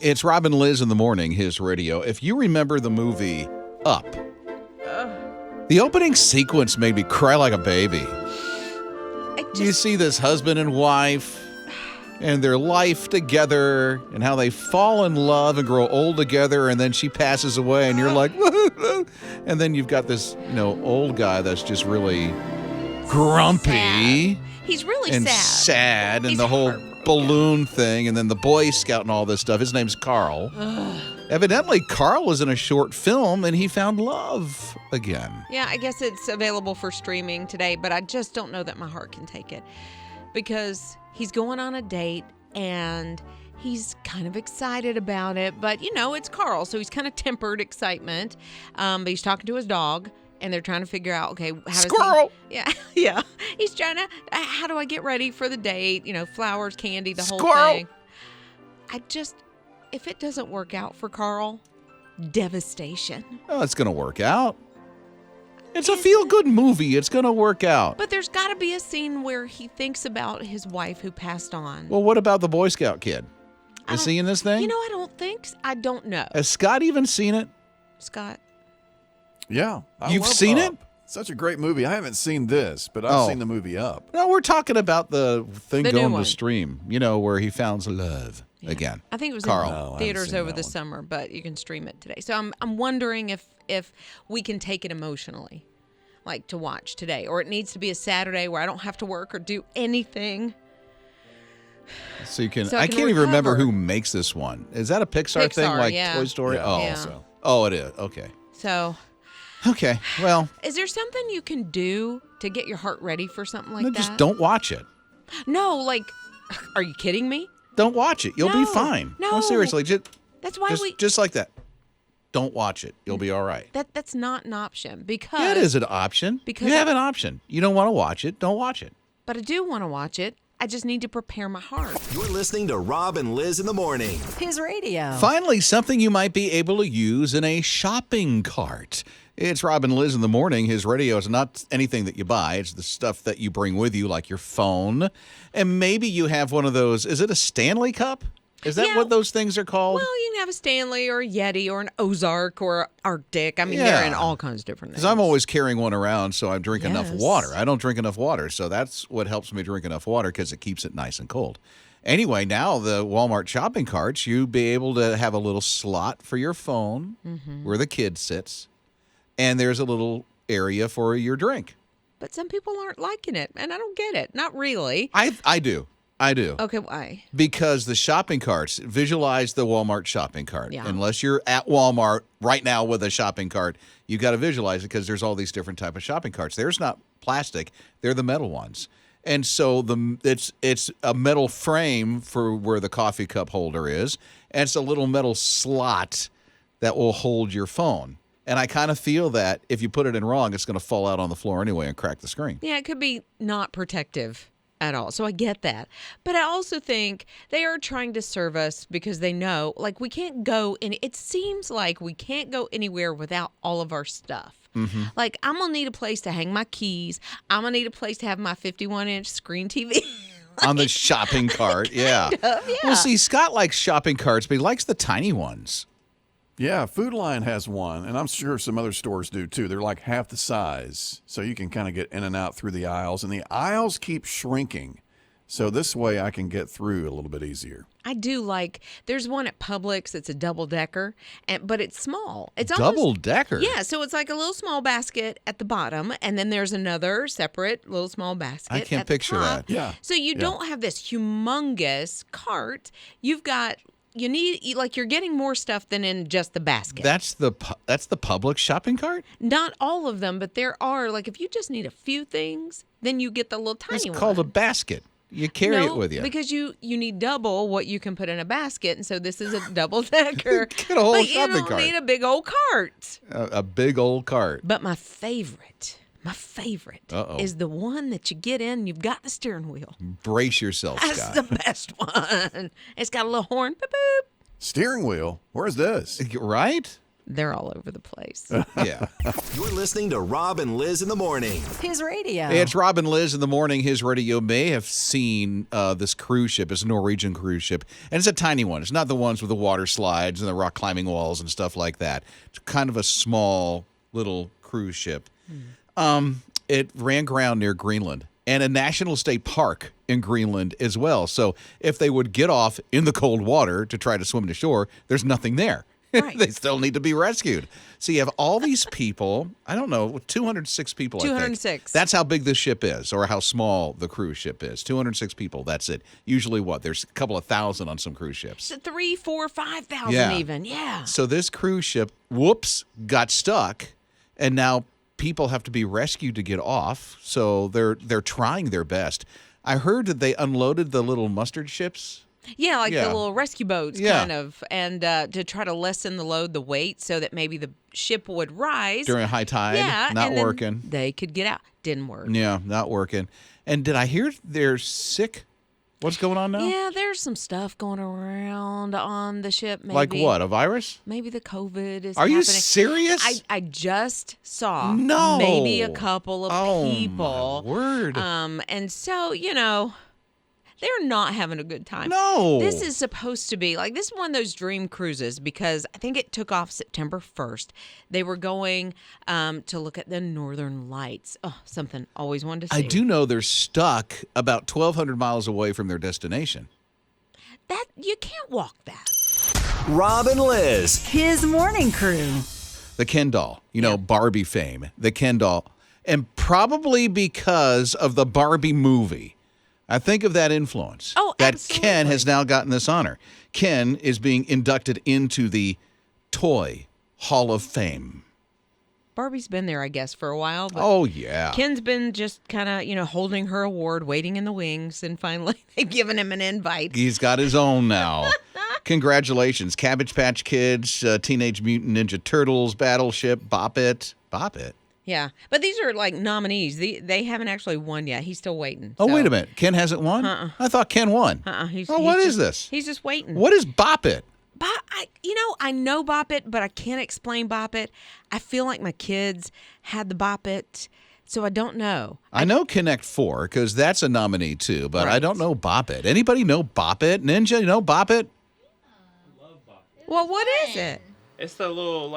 It's Rob and Lizz in the morning, his radio. If you remember the movie Up, the opening sequence made me cry like a baby. You see this husband and wife and their life together and how they fall in love and grow old together, and then she passes away and you're like, and then you've got this, old guy that's just really grumpy. Sad. He's really and sad and the whole balloon thing, and then the Boy Scout and all this stuff. His name's Carl. Evidently, Carl was in a short film and he found love again. Yeah, I guess it's available for streaming today, but I just don't know that my heart can take it because he's going on a date and he's kind of excited about it, but it's Carl, so he's kind of tempered excitement. But he's talking to his dog. And they're trying to figure out, okay, how does Squirrel! Yeah. He's trying to, how do I get ready for the date? Flowers, candy, the whole Squirrel! thing. If it doesn't work out for Carl, devastation. Oh, it's going to work out. It's a feel-good movie. It's going to work out. But there's got to be a scene where he thinks about his wife who passed on. Well, what about the Boy Scout kid? Is he in this thing? I don't know. Has Scott even seen it? Scott? Yeah. You've seen Up. it? Such a great movie. I haven't seen this, but I've seen the movie Up. No, we're talking about the thing The going new to one. stream, where he found love again. I think it was Carl. in No, I haven't theaters seen over that the one. summer, but you can stream it today. So I'm wondering if we can take it emotionally, like to watch today, or it needs to be a Saturday where I don't have to work or do anything. So you can. So I I can can't even remember recover. who makes this one. Is that a Pixar thing, Pixar, like yeah. Toy Story? Yeah, Oh, Yeah. also. oh, it is. Okay. So Okay. Well, is there something you can do to get your heart ready for something like no, that? just don't watch it. No, are you kidding me? Don't watch it. You'll be No, fine. no. Seriously, That's why just like that. Don't watch it. You'll be all right. that's not an option because Yeah, it is an option. because you have an option. You don't want to watch it. Don't watch it. But I do want to watch it. I just need to prepare my heart. You're listening to Rob and Lizz in the morning. His radio. Finally, something you might be able to use in a shopping cart. It's Rob and Lizz in the morning. His radio is not anything that you buy. It's the stuff that you bring with you, like your phone. And maybe you have one of those. Is it a Stanley cup? Is that Yeah. what those things are called? Well, you can have a Stanley or a Yeti or an Ozark or Arctic. I mean, Yeah. they're in all kinds of different things. Because I'm always carrying one around, so I drink enough Yes. water. I don't drink enough water, so that's what helps me drink enough water because it keeps it nice and cold. Anyway, now the Walmart shopping carts, you'll be able to have a little slot for your phone where the kid sits, and there's a little area for your drink. But some people aren't liking it, and I don't get it. Not really. I do. Okay, why? Because the shopping carts, visualize the Walmart shopping cart. Yeah. Unless you're at Walmart right now with a shopping cart, you got to visualize it because there's all these different type of shopping carts. There's not plastic; they're the metal ones. And so it's a metal frame for where the coffee cup holder is, and it's a little metal slot that will hold your phone. And I kind of feel that if you put it in wrong, it's going to fall out on the floor anyway and crack the screen. Yeah, it could be not protective at all. So I get that. But I also think they are trying to serve us because they know, like, we can't go in. It seems like we can't go anywhere without all of our stuff. Like, I'm going to need a place to hang my keys. I'm going to need a place to have my 51-inch screen TV. On the shopping cart, yeah. yeah. Well, see, Scott likes shopping carts, but he likes the tiny ones. Yeah, Food Lion has one, and I'm sure some other stores do too. They're like half the size, so you can kind of get in and out through the aisles, and the aisles keep shrinking. So this way I can get through a little bit easier. I do like, there's one at Publix that's a double-decker, but it's small. It's Double-decker? Yeah, so it's like a little small basket at the bottom, and then there's another separate little small basket I can't at the picture top. that. Yeah. So you don't have this humongous cart. You've got, you're getting more stuff than in just the basket. That's the Publix shopping cart? Not all of them, but there are, like, if you just need a few things, then you get the little tiny It's one. called a basket. You carry it with you. Because you need double what you can put in a basket, and so this is a double decker. Get a whole but shopping you don't cart. need a big old cart. A big old cart. But my favorite Uh-oh. is the one that you get in. You've got the steering wheel. Brace yourself, That's Scott. the best one. It's got a little horn. Boop, boop. Steering wheel? Where's this? Right? They're all over the place. Yeah. You're listening to Rob and Liz in the morning. His radio. Hey, it's Rob and Liz in the morning. His radio may have seen this cruise ship. It's a Norwegian cruise ship, and it's a tiny one. It's not the ones with the water slides and the rock climbing walls and stuff like that. It's kind of a small little cruise ship. It ran ground near Greenland and a national state park in Greenland as well. So if they would get off in the cold water to try to swim to shore, there's nothing there. Right. They still need to be rescued. So you have all these people, I don't know, 206 people, I think. 206. That's how big this ship is, or how small the cruise ship is. 206 people, that's it. Usually what? There's a couple of thousand on some cruise ships. 3, 4, 5,000 Yeah. even. Yeah. So this cruise ship, got stuck, and now people have to be rescued to get off. So they're trying their best. I heard that they unloaded the little mustard ships. Yeah, like Yeah. the little rescue boats, Yeah. kind of, and to try to lessen the load, the weight, so that maybe the ship would rise. During high tide, Yeah, not and then working. They could get out. Didn't work. Yeah, not working. And did I hear they're sick? What's going on now? Yeah, there's some stuff going around on the ship. Maybe, Like what? A virus? Maybe the COVID is Are happening. you serious? I just saw No. maybe a couple of people. My word. And so, they're not having a good time. No. This is supposed to be this is one of those dream cruises because I think it took off September 1st. They were going to look at the Northern Lights. Oh, something always wanted to see. I do know they're stuck about 1,200 miles away from their destination. That you can't walk that. Rob and Liz. His morning crew. The Ken doll, Barbie fame, the Ken doll. And probably because of the Barbie movie. I think of that influence. Oh, that absolutely. Ken has now gotten this honor. Ken is being inducted into the Toy Hall of Fame. Barbie's been there, I guess, for a while. But Oh, yeah. Ken's been just kind of, holding her award, waiting in the wings, and finally they've given him an invite. He's got his own now. Congratulations. Cabbage Patch Kids, Teenage Mutant Ninja Turtles, Battleship, Bop It. Bop It? Yeah, but these are nominees. They haven't actually won yet. He's still waiting. Oh, So- wait a minute. Ken hasn't won? I thought Ken won. What is this? He's just waiting. What is Bop It? I know Bop It, but I can't explain Bop It. I feel like my kids had the Bop It, so I don't know. I know Connect 4 because that's a nominee too, but I Right. don't know Bop It. Anybody know Bop It? Ninja, you know Bop It? Well, what is it? It's the little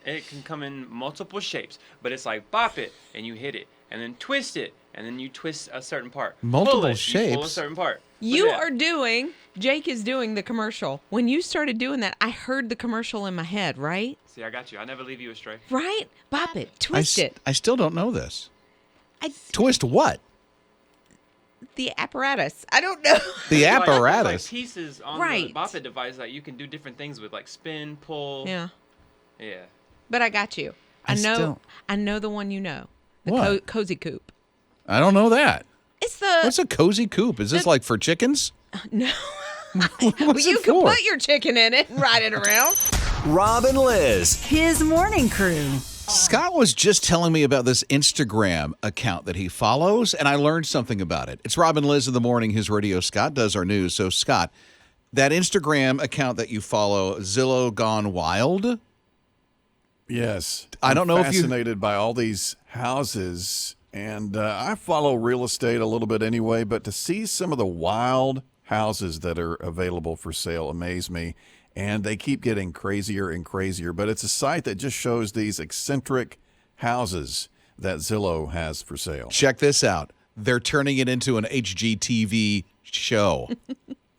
it can come in multiple shapes, but it's like bop it and you hit it, and then twist it, and then you twist a certain part. Multiple pull it, You pull a shapes? certain part. You Look at are Jake is doing the commercial. When you started doing that, I heard the commercial in my head, right? that. See, I got you. I never leave you astray. Right? Bop it. Twist it. I still don't know this. I, Twist what? the apparatus. I don't know. The Like, apparatus. Like pieces on Right. the bop it device that you can do different things with, like spin, pull. Yeah. Yeah. But I got you. I know the one you know. The What? cozy coop. I don't know that. It's the What's a cozy coop? Is this like for chickens? no. What's Well, you it can for? put your chicken in it and ride it around. Rob and Liz. His morning crew. Scott was just telling me about this Instagram account that he follows, and I learned something about it. It's Rob and Liz in the morning. His radio. Scott does our news. So, Scott, that Instagram account that you follow, Zillow Gone Wild. Yes. I don't know if you- fascinated by all these houses, and I follow real estate a little bit anyway, but to see some of the wild houses that are available for sale amaze me, and they keep getting crazier and crazier. But it's a site that just shows these eccentric houses that Zillow has for sale. Check this out. They're turning it into an HGTV show.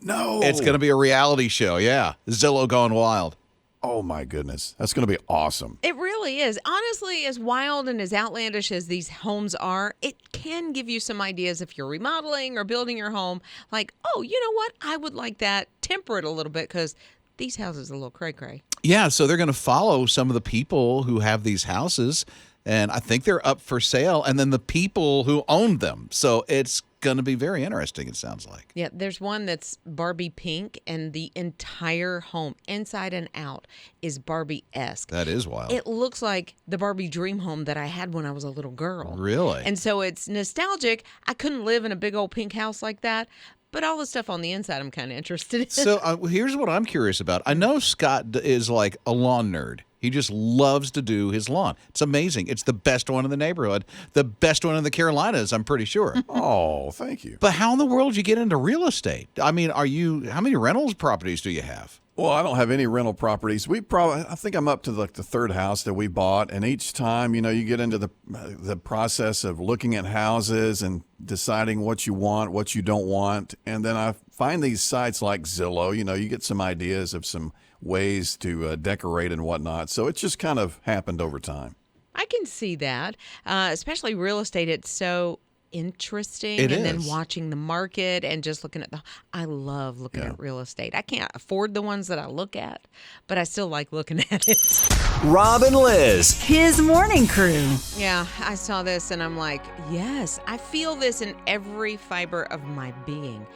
No. It's going to be a reality show. Yeah. Zillow Gone Wild. Oh, my goodness. That's going to be awesome. It really is. Honestly, as wild and as outlandish as these homes are, it can give you some ideas if you're remodeling or building your home. Like, oh, you know what? I would like that. Temper it a little bit because these houses are a little cray-cray. Yeah, so they're going to follow some of the people who have these houses, and I think they're up for sale, and then the people who own them. So it's going to be very interesting, it sounds like. Yeah, there's one that's Barbie pink, and the entire home, inside and out, is Barbie-esque. That is wild. It looks like the Barbie dream home that I had when I was a little girl. Really? And so it's nostalgic. I couldn't live in a big old pink house like that, but all the stuff on the inside I'm kind of interested in. So here's what I'm curious about. I know Scott is like a lawn nerd. He just loves to do his lawn. It's amazing. It's the best one in the neighborhood, the best one in the Carolinas, I'm pretty sure. Oh, thank you. But how in the world did you get into real estate? I mean, how many rentals properties do you have? Well, I don't have any rental properties. I think I'm up to the third house that we bought, and each time, you get into the process of looking at houses and deciding what you want, what you don't want, and then I find these sites like Zillow. You get some ideas of some ways to decorate and whatnot. So it just kind of happened over time. I can see that, especially real estate. It's so interesting. It and is. then watching the market and just looking at I love looking at real estate. I can't afford the ones that I look at, but I still like looking at it. Rob and Liz. His morning crew. Yeah, I saw this and I'm like, yes, I feel this in every fiber of my being.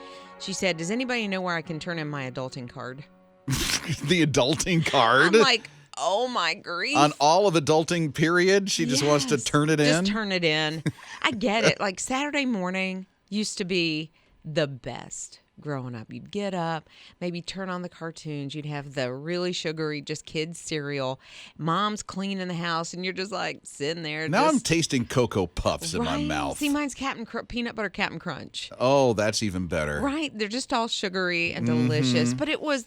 She said, does anybody know where I can turn in my adulting card? The adulting card? I'm like, oh my grief. On all of adulting period, she just wants to Yes, turn it in? Just turn it in. I get it. Like Saturday morning used to be the best growing up. You'd get up, maybe turn on the cartoons. You'd have the really sugary, just kids cereal. Mom's cleaning the house, and you're just like sitting there. Now I'm just, tasting Cocoa Puffs in my right? mouth. See, mine's peanut butter Captain Crunch. Oh, that's even better. Right. They're just all sugary and delicious. But it was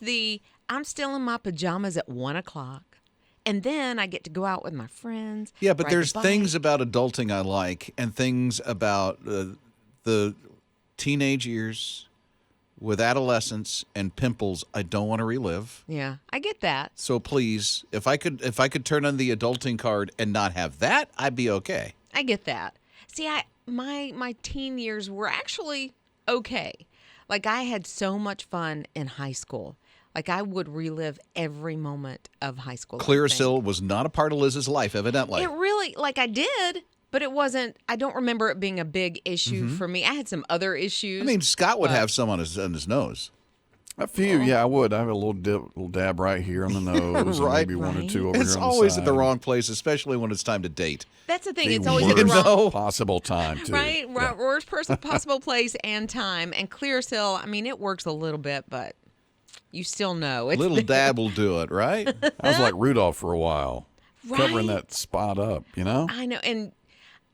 I'm still in my pajamas at 1 o'clock. And then I get to go out with my friends. Yeah, but ride the there's bike. things about adulting I like and things about the teenage years with adolescence and pimples I don't want to relive. Yeah, I get that. So please, if I could turn on the adulting card and not have that, I'd be okay. I get that. See, my teen years were actually okay. Like I had so much fun in high school. Like I would relive every moment of high school. Clearasil was not a part of Liz's life, evidently. It really, like I did, but it wasn't. I don't remember it being a big issue for me. I had some other issues. I mean, Scott would but- have some on his nose. A few, yeah, I would. I have a little dab right here on the nose, and Right. maybe one or Right. two over It's here on the always side. at the wrong place, especially when it's time to date. That's the thing. The It's always at the worst wrong. No. possible time, too. Right, Yeah. worst possible place and time. And Clearasil, I mean, it works a little bit, but you still know. It's Little dab will do it, right? I was like Rudolph for a while, covering Right. that spot up, you know? I know, and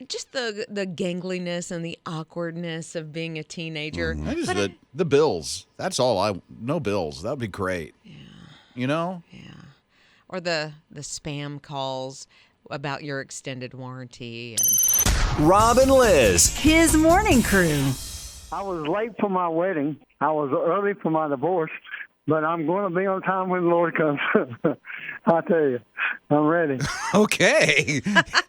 just the gangliness and the awkwardness of being a teenager. I just But the bills. That's all no bills. That would be great. Yeah. You know? or the spam calls about your extended warranty. And Rob and Liz. His morning crew. I was late for my wedding. I was early for my divorce, but I'm going to be on time when the Lord comes. I tell you, I'm ready. Okay.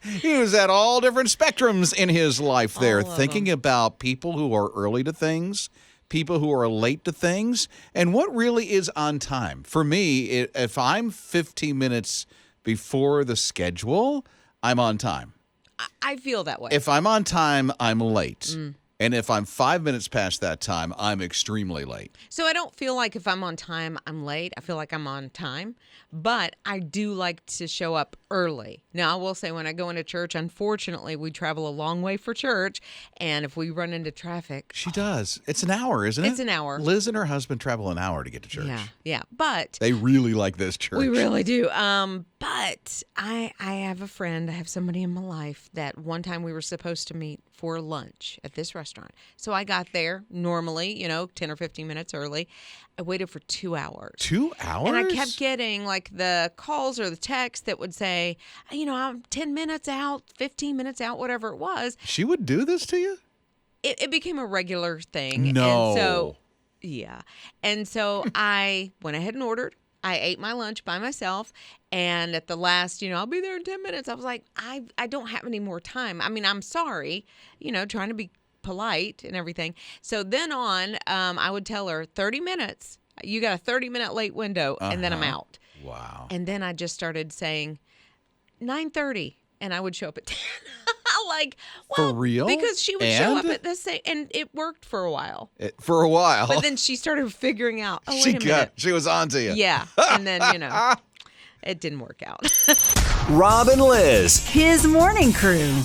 He was at all different spectrums in his life there, All of thinking about people who are early to things, people who are late to things, and what really is on time. For me, if I'm 15 minutes before the schedule, I'm on time. I feel that way. If I'm on time, I'm late. And if I'm 5 minutes past that time, I'm extremely late. So I don't feel like if I'm on time, I'm late. I feel like I'm on time. But I do like to show up early. Now, I will say when I go into church, unfortunately, we travel a long way for church. And if we run into traffic, She does. It's an hour, isn't it? It's an hour. Liz and her husband travel an hour to get to church. yeah. But They really like this church. we really do. But I have a friend. I have somebody in my life that one time we were supposed to meet for lunch at this restaurant. So I got there normally, 10 or 15 minutes early. I waited for 2 hours. 2 hours? And I kept getting like the calls or the texts that would say, I'm 10 minutes out, 15 minutes out, whatever it was. She would do this to you? It became a regular thing. No. And so, yeah. And so I went ahead and ordered. I ate my lunch by myself. And at the last, I'll be there in 10 minutes. I was like, I don't have any more time. I mean, I'm sorry, trying to be polite and everything. So then on, I would tell her 30 minutes. You got a 30-minute late window, and then I'm out. Wow. And then I just started saying 9:30, and I would show up at 10. Like, well, For real? because she would show up And? at the same, and it worked for a while. For a while. But then she started figuring out, oh, she wait a minute. she was on to you. Yeah. And then, it didn't work out. Rob and Liz. His morning crew.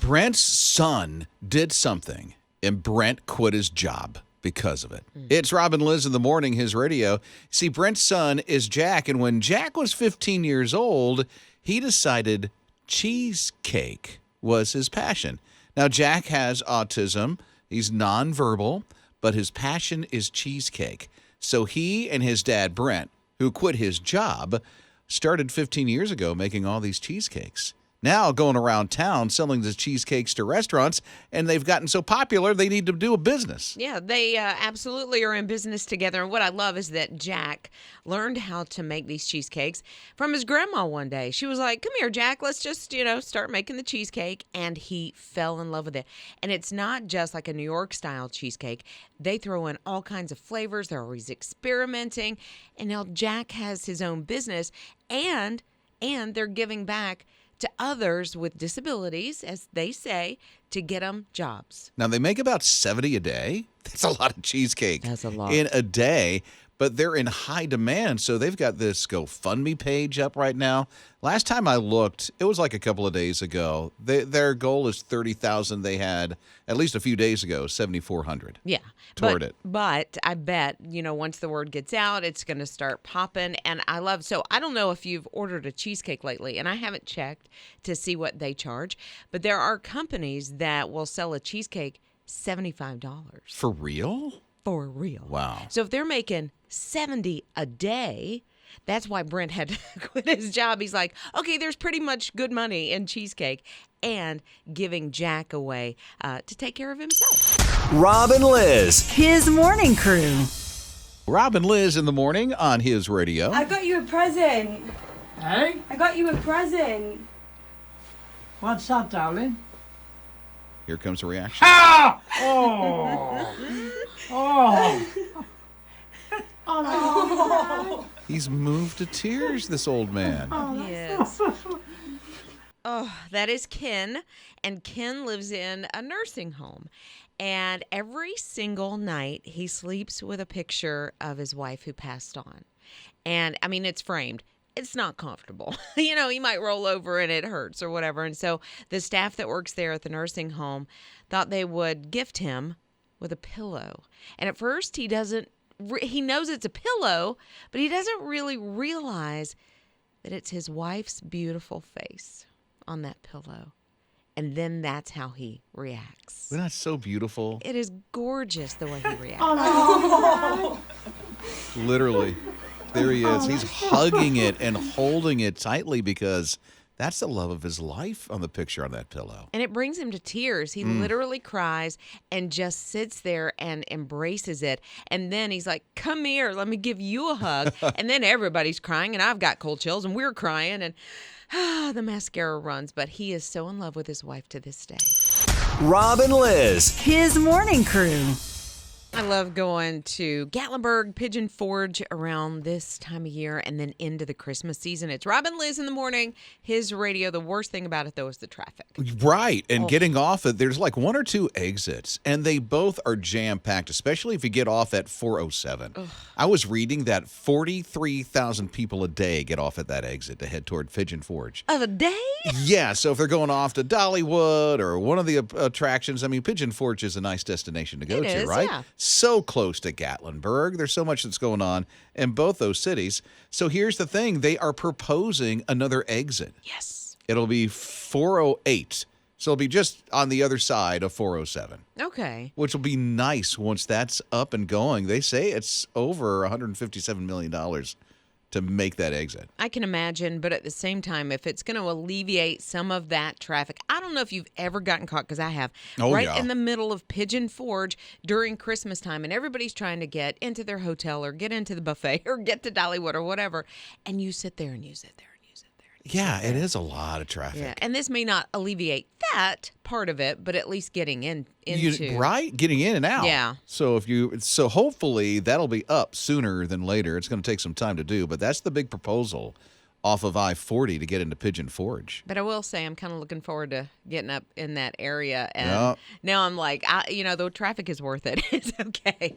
Brent's son did something, and Brent quit his job. because of it. It's Robin Lizz in the morning, his radio. See, Brent's son is Jack, and when Jack was 15 years old, he decided cheesecake was his passion. Now, Jack has autism. He's nonverbal, but his passion is cheesecake. So he and his dad, Brent, who quit his job, started 15 years ago making all these cheesecakes. Now going around town selling the cheesecakes to restaurants, and they've gotten so popular they need to do a business. Yeah, they absolutely are in business together. And what I love is that Jack learned how to make these cheesecakes from his grandma one day. She was like, come here, Jack, let's just, start making the cheesecake. And he fell in love with it. And it's not just like a New York style cheesecake. They throw in all kinds of flavors. They're always experimenting. And now Jack has his own business, and they're giving back to others with disabilities, as they say, to get them jobs. Now, they make about 70 a day. That's a lot of cheesecake. That's a lot. In a day, but they're in high demand, so they've got this GoFundMe page up right now. Last time I looked, it was like a couple of days ago. Their goal is $30,000. They had, at least a few days ago, $7,400. Yeah. Toward it. But I bet, once the word gets out, it's going to start popping. And I don't know if you've ordered a cheesecake lately, and I haven't checked to see what they charge, but there are companies that will sell a cheesecake $75. For real? For real. Wow. So if they're making 70 a day, that's why Brent had to quit his job. He's like, okay, there's pretty much good money in cheesecake, and giving Jack away to take care of himself. Robin Lizz. His morning crew. Robin Lizz in the morning on his radio. I got you a present. Hey? I got you a present. What's that, darling? Here comes a reaction. Ah! Oh! Oh! Oh! He's moved to tears, this old man. Yes. Oh, that is Ken. And Ken lives in a nursing home. And every single night he sleeps with a picture of his wife who passed on. And I mean, it's framed. It's not comfortable. He might roll over and it hurts or whatever. And so the staff that works there at the nursing home thought they would gift him with a pillow. And at first he knows it's a pillow, but he doesn't really realize that it's his wife's beautiful face on that pillow. And then that's how he reacts. Isn't that so beautiful? It is gorgeous the way he reacts. Oh! Literally. There he is. He's hugging it and holding it tightly because that's the love of his life on the picture on that pillow. And it brings him to tears. He literally cries and just sits there and embraces it. And then he's like, come here, let me give you a hug. And then everybody's crying, and I've got cold chills, and we're crying, and the mascara runs. But he is so in love with his wife to this day. Robin Lizz. His morning crew. I love going to Gatlinburg, Pigeon Forge around this time of year and then into the Christmas season. It's Robin Lizz in the morning, his radio. The worst thing about it, though, is the traffic. Right. And getting off it, there's like one or two exits, and they both are jam-packed, especially if you get off at 407. Ugh. I was reading that 43,000 people a day get off at that exit to head toward Pigeon Forge. Of a day? Yeah. So if they're going off to Dollywood or one of the attractions, I mean, Pigeon Forge is a nice destination to go to, right? Yeah. So close to Gatlinburg. There's so much that's going on in both those cities. So here's the thing. They are proposing another exit. Yes. It'll be 408. So it'll be just on the other side of 407. Okay. Which will be nice once that's up and going. They say it's over $157 million to make that exit. I can imagine, but at the same time, if it's going to alleviate some of that traffic, I don't know if you've ever gotten caught, because I have, in the middle of Pigeon Forge during Christmas time, and everybody's trying to get into their hotel or get into the buffet or get to Dollywood or whatever, and you sit there and you sit there. Yeah, it is a lot of traffic. Yeah, and this may not alleviate that part of it, but at least getting into getting in and out. Yeah. So hopefully that'll be up sooner than later. It's going to take some time to do, but that's the big proposal off of I-40 to get into Pigeon Forge. But I will say I'm kind of looking forward to getting up in that area, and now I'm like, the traffic is worth it. It's okay.